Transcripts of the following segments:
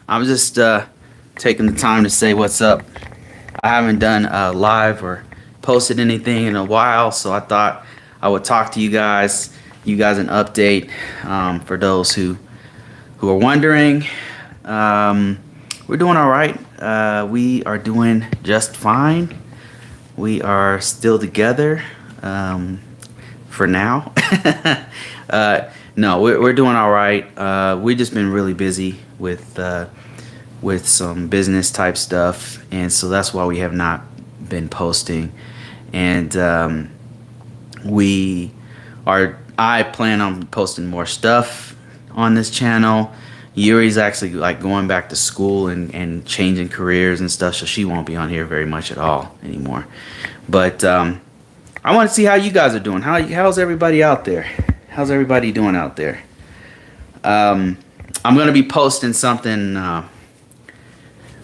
I'm just taking the time to say what's up. I haven't done live or posted anything in a while, so I thought I would talk to you guys an update for those who are wondering. Um, we're doing all right. We are doing just fine. We are still together for now. No, we're doing all right. We've just been really busy with some business type stuff, and so that's why we have not been posting. And we are. I plan on posting more stuff on this channel. Yuri's actually like going back to school and changing careers and stuff, so she won't be on here very much at all anymore. But I want to see how you guys are doing. How's everybody out there? How's everybody doing out there? I'm gonna be posting something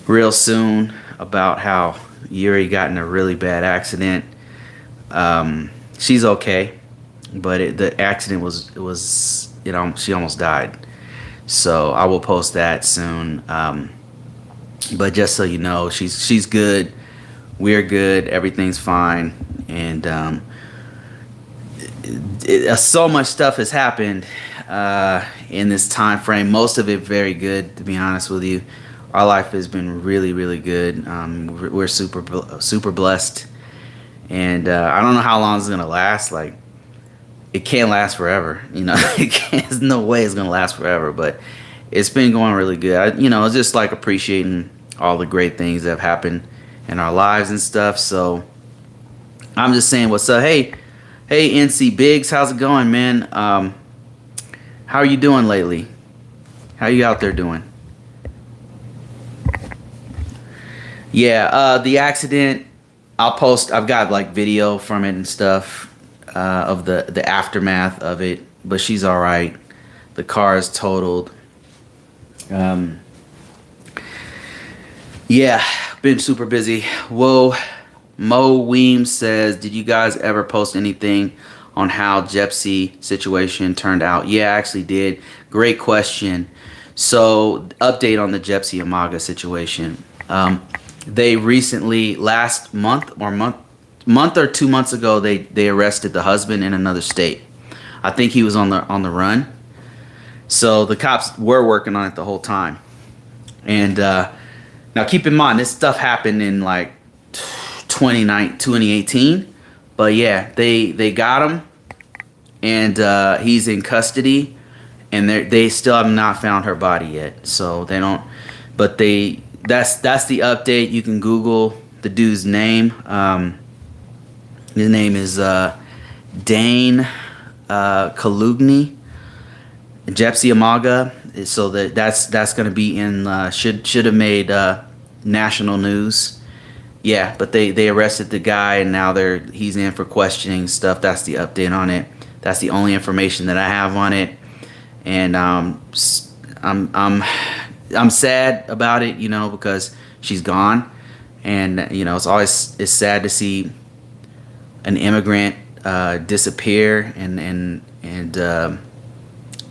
real soon about how Yuri got in a really bad accident. She's okay, but the accident was she almost died. So I will post that soon. But just so you know, she's good. We're good. Everything's fine. And so much stuff has happened in this time frame. Most of it very good, to be honest with you. Our life has been really, really good. We're super blessed, and I don't know how long it's gonna last. Like, it can't last forever. There's no way it's gonna last forever. But it's been going really good. It's just like appreciating all the great things that have happened in our lives and stuff. So I'm just saying, what's up? Hey, NC Biggs, how's it going, man? How are you doing lately? How you out there doing? Yeah, the accident, I've got like video from it and stuff, of the aftermath of it, but she's all right. The car is totaled. Yeah, been super busy. Whoa. Mo Weems says, did you guys ever post anything on how Jepsi situation turned out? Yeah, I actually did. Great question. So, update on the Jepsi Amaga situation. They recently, last month or 2 months ago, they arrested the husband in another state. I think he was on the run. So the cops were working on it the whole time. And now keep in mind, this stuff happened in like 2018. But yeah, they got him, and he's in custody, and they still have not found her body yet. So they don't. But that's the update. You can Google the dude's name. His name is Dane Kalugny, Jepsi Amaga. So that's gonna be in should have made national news. Yeah, but they arrested the guy, and now he's in for questioning stuff. That's the update on it. That's the only information that I have on it, and I'm sad about it, because she's gone, and it's sad to see an immigrant disappear and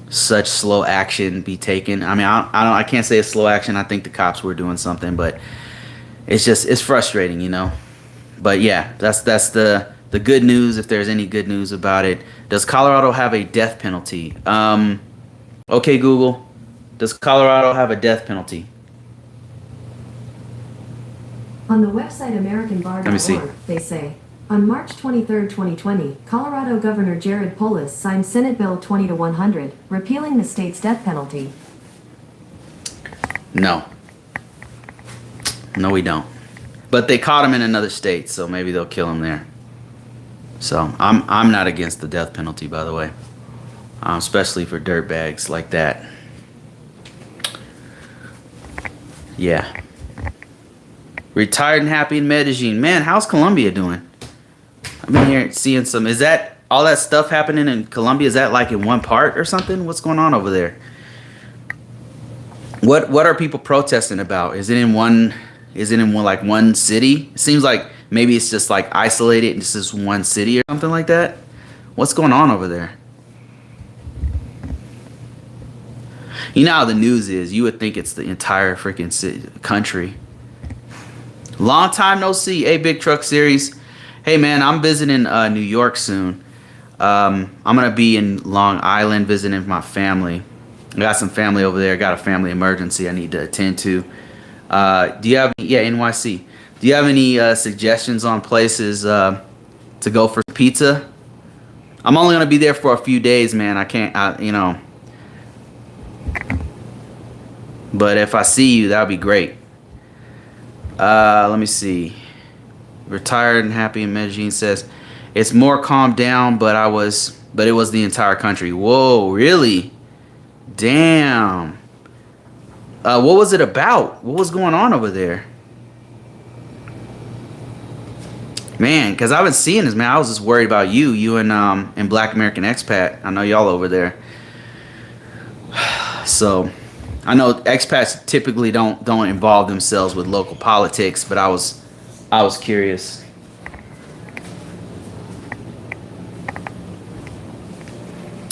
such slow action be taken. I mean, I can't say it's slow action. I think the cops were doing something, but it's frustrating, But yeah, that's the good news, if there's any good news about it. Does Colorado have a death penalty? Okay, Google. Does Colorado have a death penalty? On the website Let me see. AmericanBar.org, they say, on March 23, 2020, Colorado Governor Jared Polis signed Senate Bill 20-100, repealing the state's death penalty. No, we don't. But they caught him in another state, so maybe they'll kill him there. So I'm not against the death penalty, by the way, especially for dirtbags like that. Yeah. Retired and happy in Medellin. Man, how's Colombia doing? I've been here seeing some. Is that all that stuff happening in Colombia? Is that like in one part or something? What's going on over there? What are people protesting about? Is it in one like one city? It seems like maybe it's just like isolated in just one city or something like that. What's going on over there? You know how the news is. You would think it's the entire freaking country. Long time no see. Hey, Big Truck Series. Hey, man, I'm visiting New York soon. I'm going to be in Long Island visiting my family. I got some family over there. Got a family emergency I need to attend to. Do you have, yeah, NYC. Do you have any suggestions on places to go for pizza? I'm only going to be there for a few days, man. I can't, you know. But if I see you, that would be great. Let me see. Retired and happy in Medellin says, it's more calmed down, but it was the entire country. Whoa, really? Damn. What was it about? What was going on over there? Man, because I've been seeing this, man. I was just worried about you and Black American Expat. I know y'all over there. So, I know expats typically don't involve themselves with local politics, but I was curious.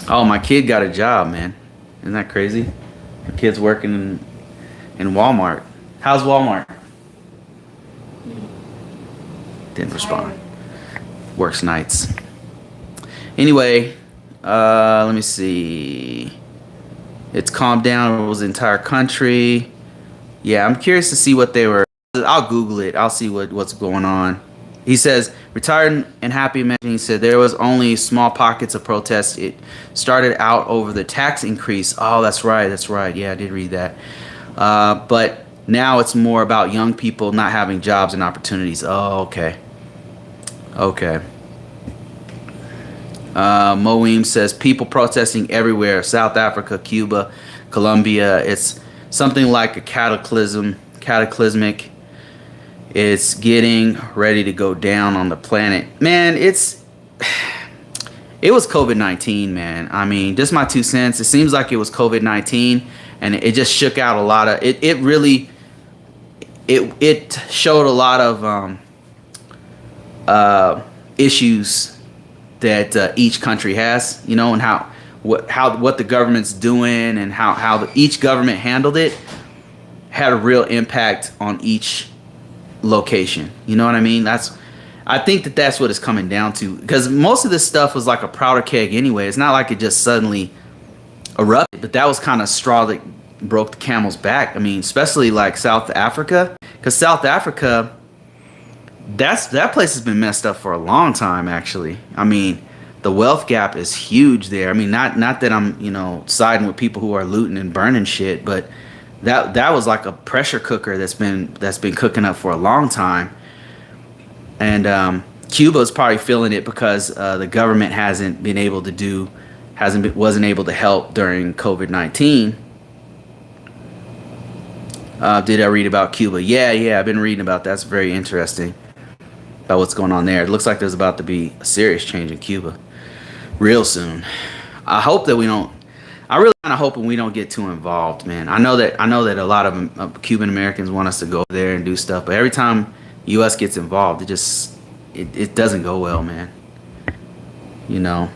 Oh, my kid got a job, man. Isn't that crazy? My kid's working in Walmart. How's Walmart? Didn't respond. Works nights. Anyway, let me see. It's calmed down. It was the entire country. Yeah, I'm curious to see what they were. I'll Google it. I'll see what's going on. He says, retired and happy. He said there was only small pockets of protest. It started out over the tax increase. Oh, that's right. That's right. Yeah, I did read that. But now it's more about young people not having jobs and opportunities. Oh, okay. Okay. Moeem says people protesting everywhere. South Africa, Cuba, Colombia. It's something like a cataclysmic. It's getting ready to go down on the planet. Man, it was COVID-19, man. I mean, just my 2 cents. It seems like it was COVID-19 and it just shook out a lot of it really showed a lot of issues that each country has, you know, and what the government's doing and how each government handled it had a real impact on each location. You know what I mean? I think that's what it's coming down to, because most of this stuff was like a powder keg anyway. It's not like it just suddenly erupted, but that was kind of straw that broke the camel's back. I mean, especially like South Africa, because South Africa, that place has been messed up for a long time, actually. I mean, the wealth gap is huge there. I mean, not that I'm, you know, siding with people who are looting and burning shit, but that was like a pressure cooker that's been cooking up for a long time. And Cuba's probably feeling it because the government wasn't able to help during COVID-19. Did I read about Cuba? Yeah, I've been reading about that. That's very interesting about what's going on there. It looks like there's about to be a serious change in Cuba real soon. I hope that we don't. I really kind of hoping we don't get too involved, man. I know that a lot of Cuban Americans want us to go there and do stuff, but every time U.S. gets involved, it doesn't go well, man. You know.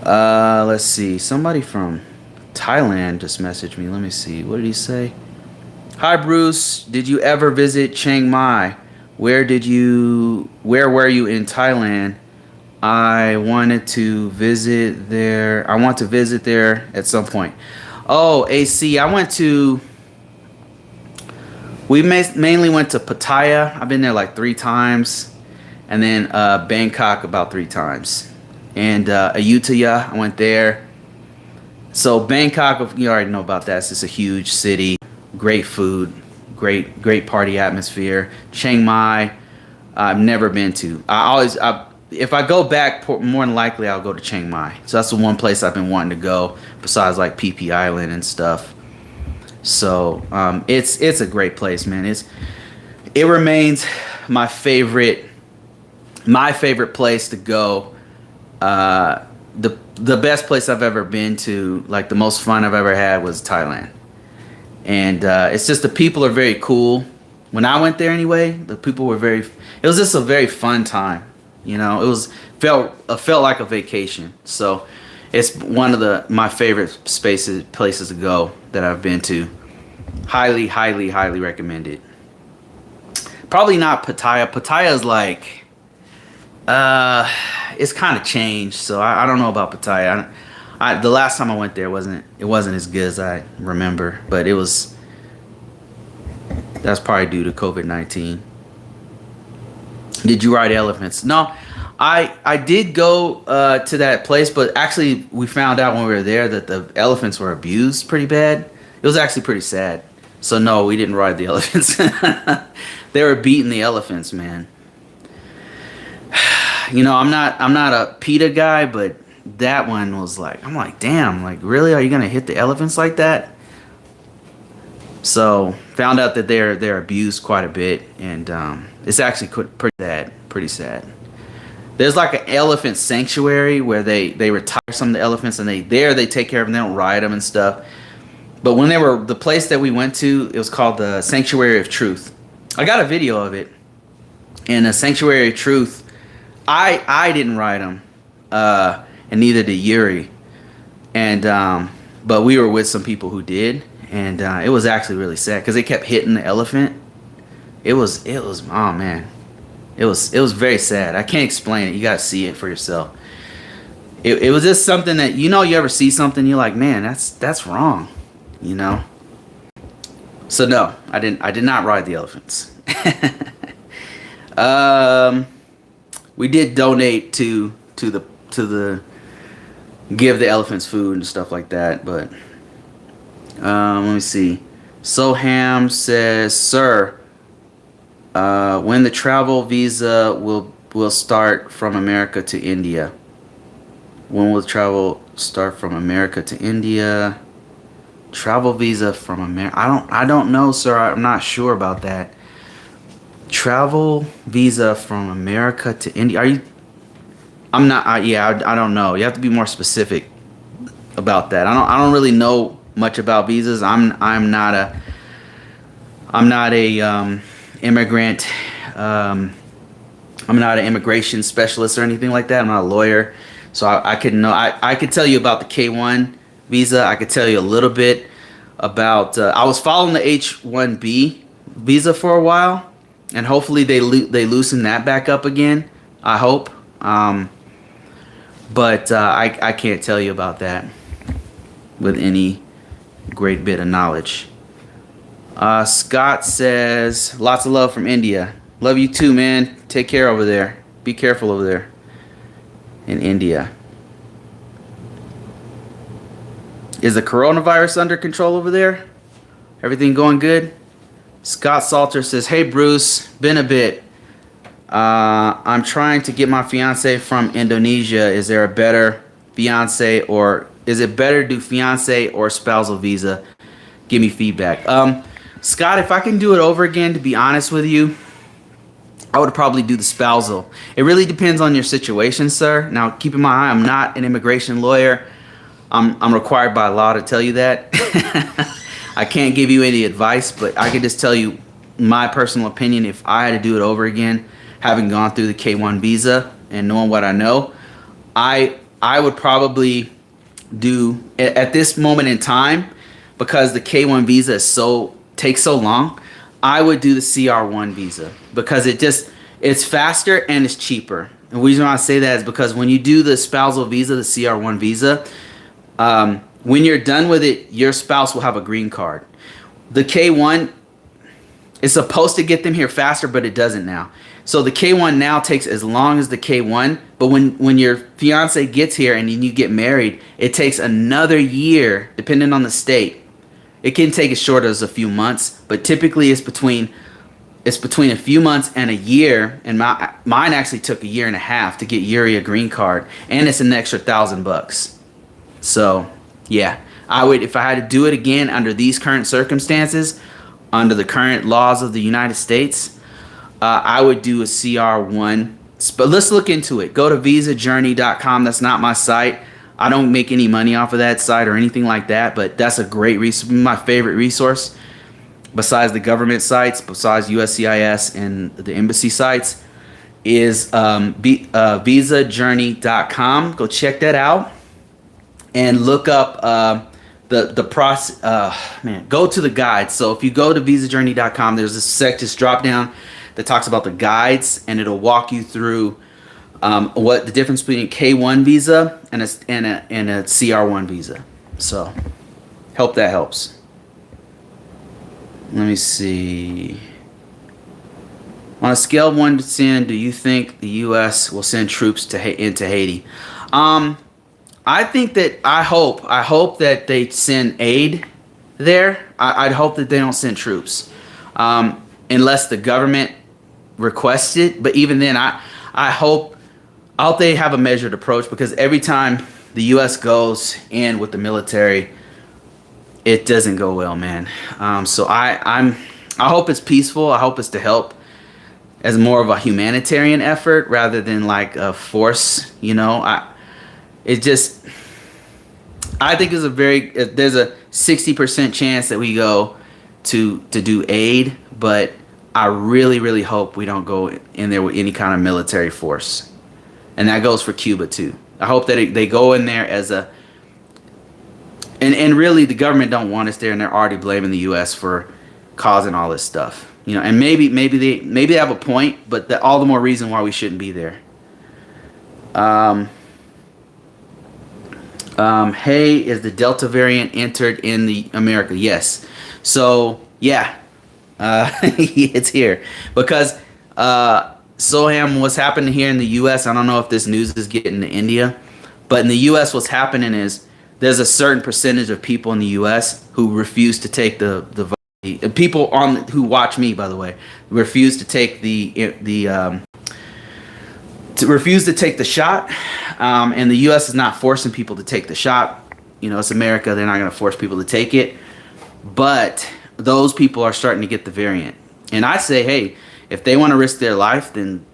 Let's see. Somebody from Thailand just messaged me. Let me see. What did he say? Hi, Bruce. Did you ever visit Chiang Mai? Where were you in Thailand? I want to visit there at some point. Oh, AC. We mainly went to Pattaya. I've been there like 3 times. And then Bangkok about 3 times. And Ayutthaya, I went there. So Bangkok, you already know about that. It's just a huge city. Great food. Great party atmosphere. Chiang Mai, I've never been to. If I go back, more than likely I'll go to Chiang Mai. So that's the one place I've been wanting to go, besides like Phi Phi Island and stuff. So it's a great place, man. It remains my favorite place to go. The best place I've ever been to, like the most fun I've ever had, was Thailand. And it's just the people are very cool. When I went there anyway, the people were it was just a very fun time. You know, it felt like a vacation. So It's one of my favorite places to go that I've been to. Highly, highly, highly recommend it. Probably not Pattaya. Pattaya is like, it's kind of changed, so I don't know about Pattaya. The last time I went there wasn't as good as I remember, but that's probably due to COVID-19. Did you ride elephants? No, I did go to that place, but actually we found out when we were there that the elephants were abused pretty bad. It was actually pretty sad. So no, we didn't ride the elephants. They were beating the elephants, man. You know, I'm not a PETA guy, but that one was like, I'm like, damn, like really? Are you gonna hit the elephants like that? So found out that they're abused quite a bit, and it's actually pretty sad. There's like an elephant sanctuary where they retire some of the elephants, and they take care of them. They don't ride them and stuff. But when the place that we went to, it was called the Sanctuary of Truth. I got a video of it. And the Sanctuary of Truth, I didn't ride them, and neither did Yuri. And but we were with some people who did, and it was actually really sad because they kept hitting the elephant. It was oh man, it was very sad. I can't explain it. You gotta see it for yourself. It was just something that you ever see something you're like, man, that's wrong, you know. So no, I did not ride the elephants. We did donate to the give the elephants food and stuff like that, but let me see. Soham says, sir, when the travel visa will start from America to India? When will travel start from America to India? Travel visa from America. I don't know, sir. I'm not sure about that. Travel visa from America to India. Are you? I'm not. Yeah, I don't know. You have to be more specific about that. I don't really know much about visas. I'm not a immigrant. I'm not an immigration specialist or anything like that. I'm not a lawyer, so I could tell you about the K1 visa. I could tell you a little bit about. I was following the H-1B visa for a while, and hopefully they loosen that back up again. I hope. But I can't tell you about that with any great bit of knowledge. Scott says, lots of love from India. Love you too, man. Take care over there. Be careful over there in India. Is the coronavirus under control over there? Everything going good? Scott Salter says, hey Bruce, been a bit. I'm trying to get my fiance from Indonesia. Is there a better fiance, or is it better to do fiance or spousal visa? Give me feedback. Scott, if I can do it over again, to be honest with you, I would probably do the spousal. It really depends on your situation, sir. Now, keep in mind, I'm not an immigration lawyer. I'm required by law to tell you that. I can't give you any advice, but I can just tell you my personal opinion. If I had to do it over again, having gone through the K1 visa and knowing what I know, I would probably do at this moment in time, because the K1 visa takes so long. I would do the CR1 visa because it's faster and it's cheaper. And the reason why I say that is because when you do the spousal visa, the CR1 visa, when you're done with it, your spouse will have a green card. The K1 is supposed to get them here faster, but it doesn't now. So the K1 now takes as long as the K1, but when your fiance gets here and then you get married, it takes another year, depending on the state. It can take as short as a few months, but typically it's between a few months and a year. And mine actually took a year and a half to get Yuri a green card, and it's an extra $1,000. So yeah, I would, if I had to do it again under these current circumstances, under the current laws of the United States, I would do a CR1. But let's look into it. Go to visajourney.com. That's not my site. I don't make any money off of that site or anything like that, but that's a great resource. My favorite resource, besides the government sites, besides USCIS and the embassy sites, is visajourney.com. Go check that out. and look up the process. Man, go to the guides. So if you go to visajourney.com, there's this this drop down that talks about the guides, and it'll walk you through what the difference between a K1 visa and a CR1 visa. So hope that helps. Let me see. On a scale of 1 to 10, do you think the U.S. will send troops into Haiti? I think that I hope that they send aid there. I'd hope that they don't send troops, unless the government requests it. But even then, I hope they have a measured approach, because every time the U.S. goes in with the military, it doesn't go well, man. So I hope it's peaceful. I hope it's to help as more of a humanitarian effort rather than like a force. I think there's a 60% chance that we go to do aid, but I really, really hope we don't go in there with any kind of military force. And that goes for Cuba too. I hope that they go in there as a, and really the government don't want us there, and they're already blaming the U.S. for causing all this stuff. And maybe they have a point, but all the more reason why we shouldn't be there. Hey, is the Delta variant entered in the America? Yes. So yeah, it's here because Soham, what's happening here in the U.S. I don't know if this news is getting to India, but in the U.S. what's happening is there's a certain percentage of people in the U.S. who refuse to take the people who watch me, by the way, refuse to take refuse to take the shot, and the U.S. is not forcing people to take the shot. It's America; they're not going to force people to take it. But those people are starting to get the variant, and I say, hey, if they want to risk their life, then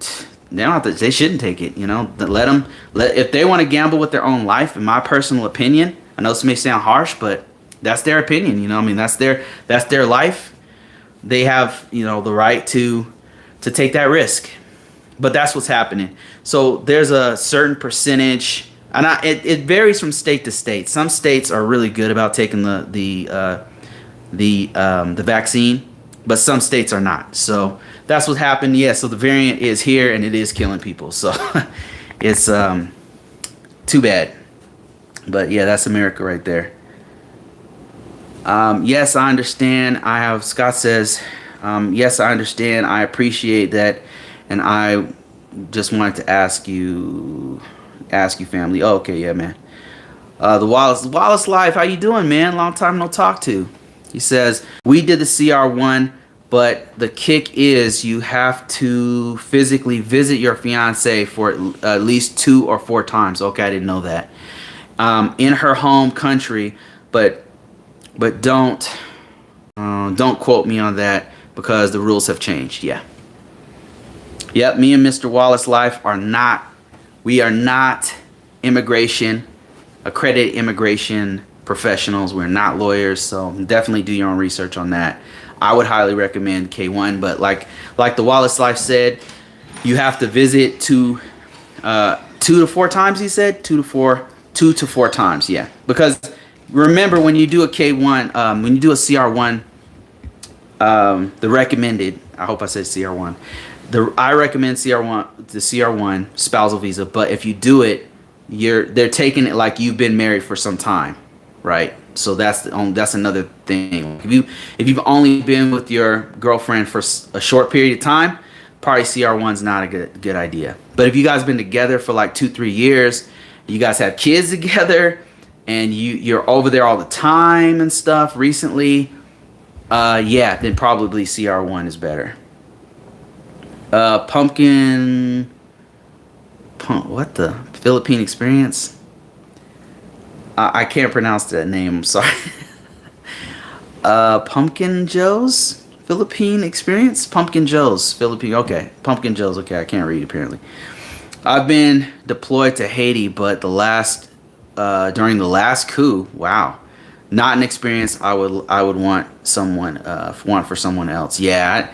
they shouldn't take it. Let them. If they want to gamble with their own life, in my personal opinion, I know this may sound harsh, but that's their opinion. That's their life. They have the right to take that risk. But that's what's happening. So there's a certain percentage, and it varies from state to state. Some states are really good about taking the vaccine, but some states are not. So that's what happened. Yeah. So the variant is here, and it is killing people. So it's too bad. But yeah, that's America right there. Yes, I understand. Scott says, yes, I understand. I appreciate that. And I just wanted to ask you, family. Oh, okay, yeah, man. The Wallace Live, how you doing, man? Long time no talk to. He says, we did the CR1, but the kick is you have to physically visit your fiance for at least 2 or 4 times. Okay, I didn't know that. In her home country, but don't quote me on that because the rules have changed. Yeah. Yep, me and Mr. Wallace Life are not accredited immigration professionals. We're not lawyers, so definitely do your own research on that. I would highly recommend K1, but like the Wallace Life said, you have to visit 2 to 4 times. He said 2 to 4 times. Yeah, because remember when you do a K1, when you do a CR1, the recommended. I hope I said CR1. I recommend CR1, the CR1 spousal visa, but if you do it, they're taking it like you've been married for some time, right? So that's another thing. If you've only been with your girlfriend for a short period of time, probably CR1's not a good idea. But if you guys been together for like 2-3 years, you guys have kids together, and you're over there all the time and stuff recently, yeah, then probably CR1 is better. What the Philippine experience? I can't pronounce that name. I'm sorry. Pumpkin Joe's Philippine experience. Pumpkin Joe's Philippine. Okay, Pumpkin Joe's. Okay, I can't read apparently. I've been deployed to Haiti, but during the last coup. Wow, not an experience I would want for someone else. Yeah.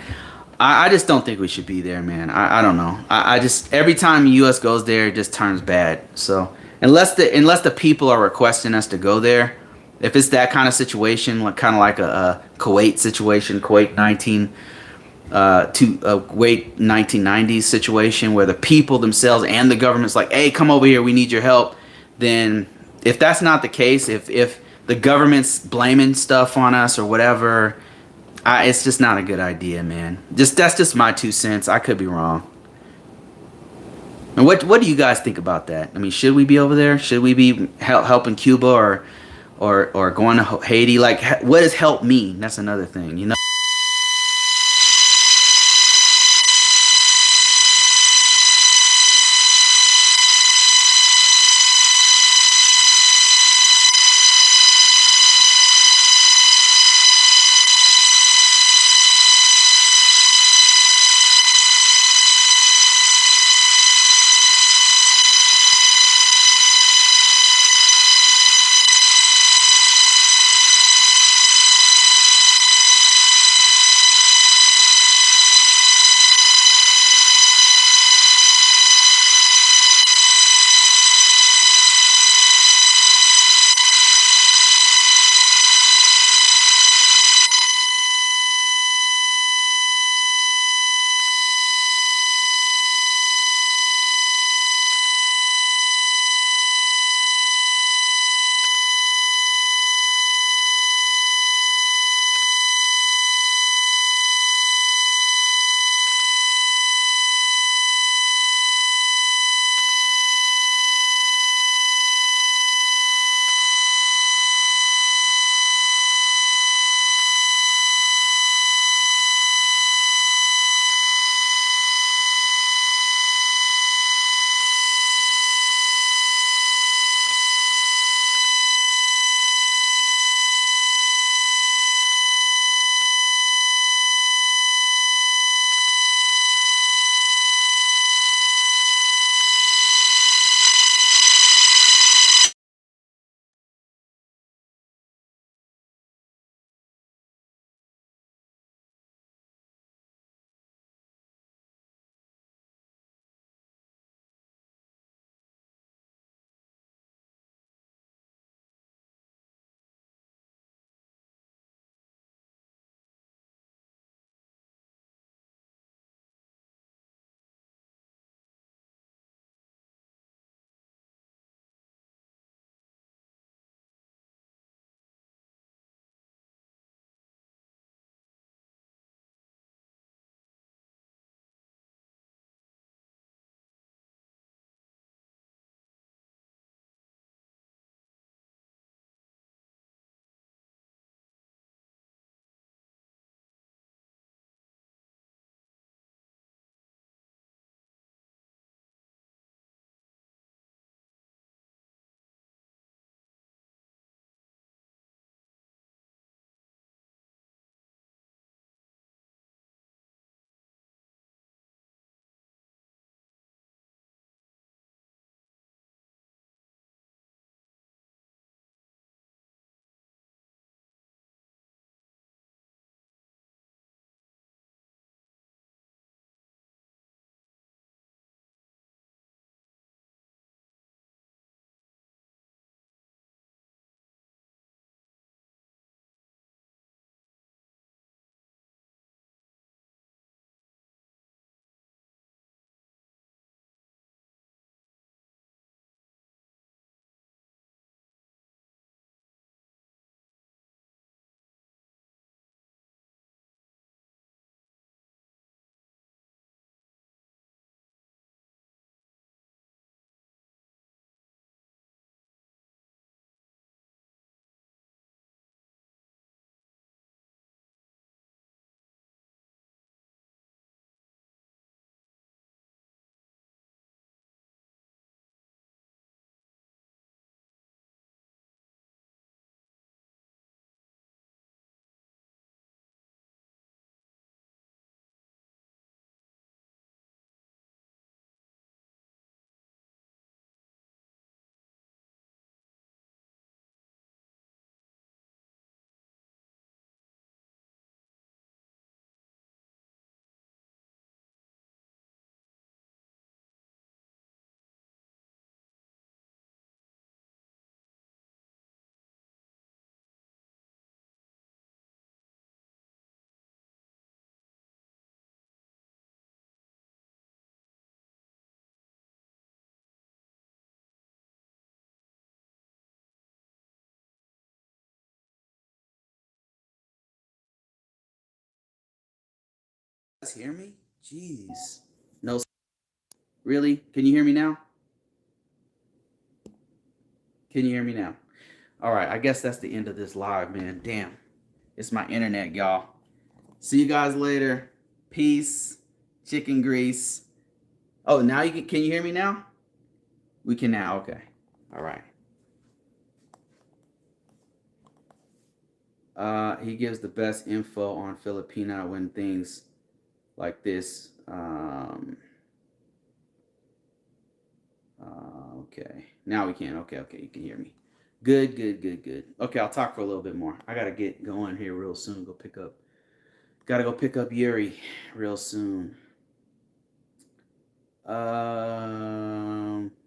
I just don't think we should be there, man. I don't know. I just every time the U.S. goes there, it just turns bad. So Unless the people are requesting us to go there. If it's that kind of situation, like kind of like a Kuwait situation, Kuwait 1990s situation where the people themselves and the government's like, hey, come over here, we need your help. Then if that's not the case, if the government's blaming stuff on us or whatever, it's just not a good idea, man. That's just my 2 cents. I could be wrong. And what do you guys think about that? I mean, should we be over there? Should we be helping Cuba or going to Haiti? Like, what does help mean? That's another thing, you know. guys hear me? Jeez. No, really? Can you hear me now? Can you hear me now? All right, I guess that's the end of this live, man. Damn. It's my internet, y'all. See you guys later. Peace. Chicken grease. Oh, now can you hear me now? We can now. Okay. All right. He gives the best info on Filipina when things like this. Okay. Now we can. Okay. Okay. You can hear me. Good. Good. Good. Good. Okay. I'll talk for a little bit more. I gotta get going here real soon. Go pick up. Gotta go pick up Yuri real soon.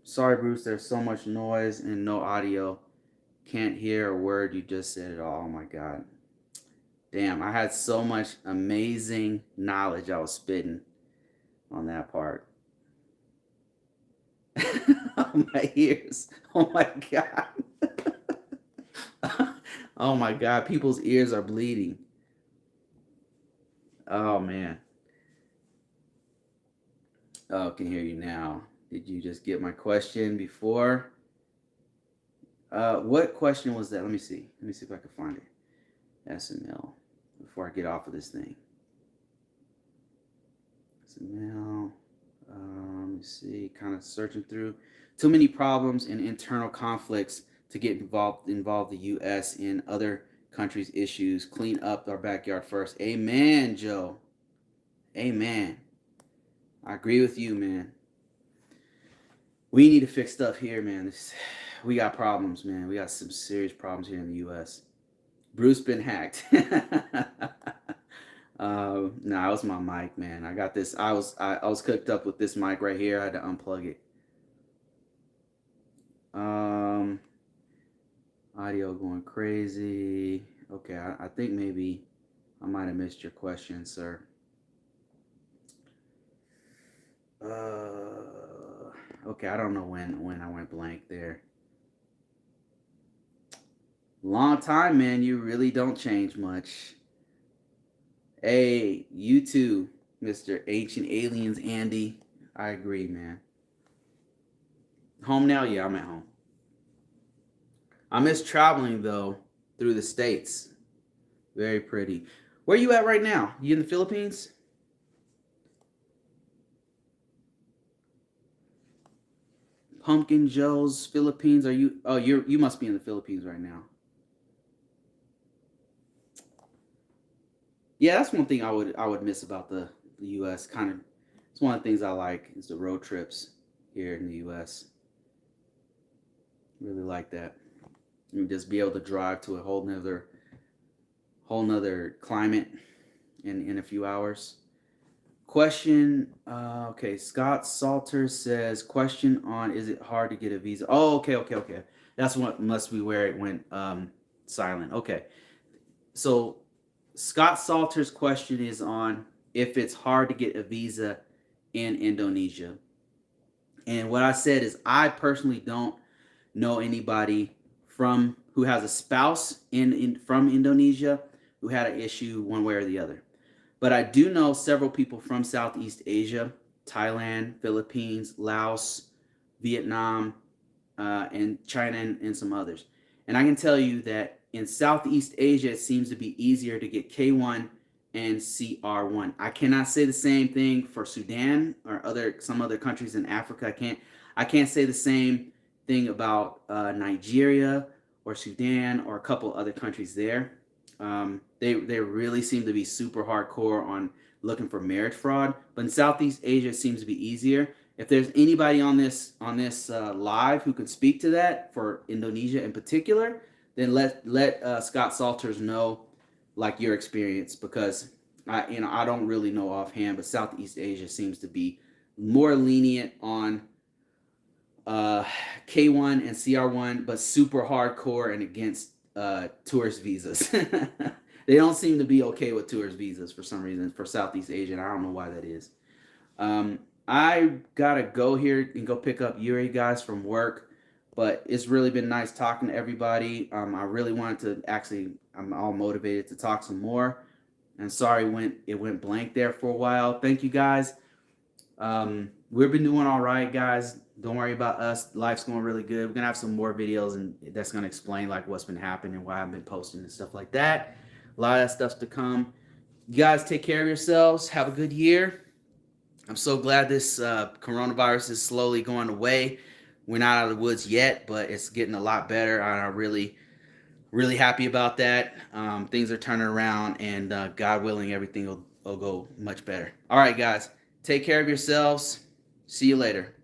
Sorry, Bruce. There's so much noise and no audio. Can't hear a word you just said at all. Oh my god. Damn, I had so much amazing knowledge I was spitting on that part. Oh, my ears. Oh my god. Oh my god, people's ears are bleeding. Oh man. Oh, I can hear you now. Did you just get my question before? What question was that? Let me see. Let me see if I can find it. SML. Before I get off of this thing. SML. Let me see. Kind of searching through. Too many problems and internal conflicts to get involve the U.S. in other countries' issues. Clean up our backyard first. Amen, Joe. Amen. I agree with you, man. We need to fix stuff here, man. We got problems, man. We got some serious problems here in the U.S. Bruce been hacked. Nah, it was my mic, man. I got this. I was cooked up with this mic right here. I had to unplug it. Um, Audio going crazy. Okay, I think maybe I might have missed your question, sir. Okay, I don't know when I went blank there. Long time, man. You really don't change much. Hey, you too, Mr. Ancient Aliens Andy. I agree, man. Home now? Yeah, I'm at home. I miss traveling though through the states. Very pretty. Where you at right now? You in the Philippines? Pumpkin Joe's Philippines. Are you? Oh, you must be in the Philippines right now. Yeah, that's one thing I would miss about the U.S. Kind of, it's one of the things I like is the road trips here in the U.S. Really like that. You just be able to drive to a whole nother climate in a few hours. Question. Okay, Scott Salter says question on is it hard to get a visa? Oh, okay, okay, okay. That's what must be where it went silent. Okay, so Scott Salter's question is on if it's hard to get a visa in Indonesia. And what I said is I personally don't know anybody from who has a spouse in from Indonesia who had an issue one way or the other. But I do know several people from Southeast Asia, Thailand, Philippines, Laos, Vietnam, and China, and some others. And I can tell you that in Southeast Asia, it seems to be easier to get K1 and CR1. I cannot say the same thing for Sudan or some other countries in Africa. I can't say the same thing about Nigeria or Sudan or a couple other countries there. They really seem to be super hardcore on looking for marriage fraud. But in Southeast Asia, it seems to be easier. If there's anybody on this live who can speak to that for Indonesia in particular, then let Scott Salters know like your experience because I don't really know offhand, but Southeast Asia seems to be more lenient on uh, K1 and CR1, but super hardcore and against tourist visas. They don't seem to be okay with tourist visas for some reason for Southeast Asia. And I don't know why that is. I gotta go here and go pick up Yuri guys from work, but it's really been nice talking to everybody. I really wanted to actually, I'm all motivated to talk some more, And sorry it went blank there for a while. Thank you guys. We've been doing all right, guys. Don't worry about us. Life's going really good. We're gonna have some more videos, and that's gonna explain like what's been happening, why I've been posting and stuff like that. A lot of that stuff's to come. You guys take care of yourselves. Have a good year. I'm so glad this coronavirus is slowly going away. We're not out of the woods yet, but it's getting a lot better. I'm really happy about that. Things are turning around, and God willing, everything will go much better. All right, guys, take care of yourselves. See you later.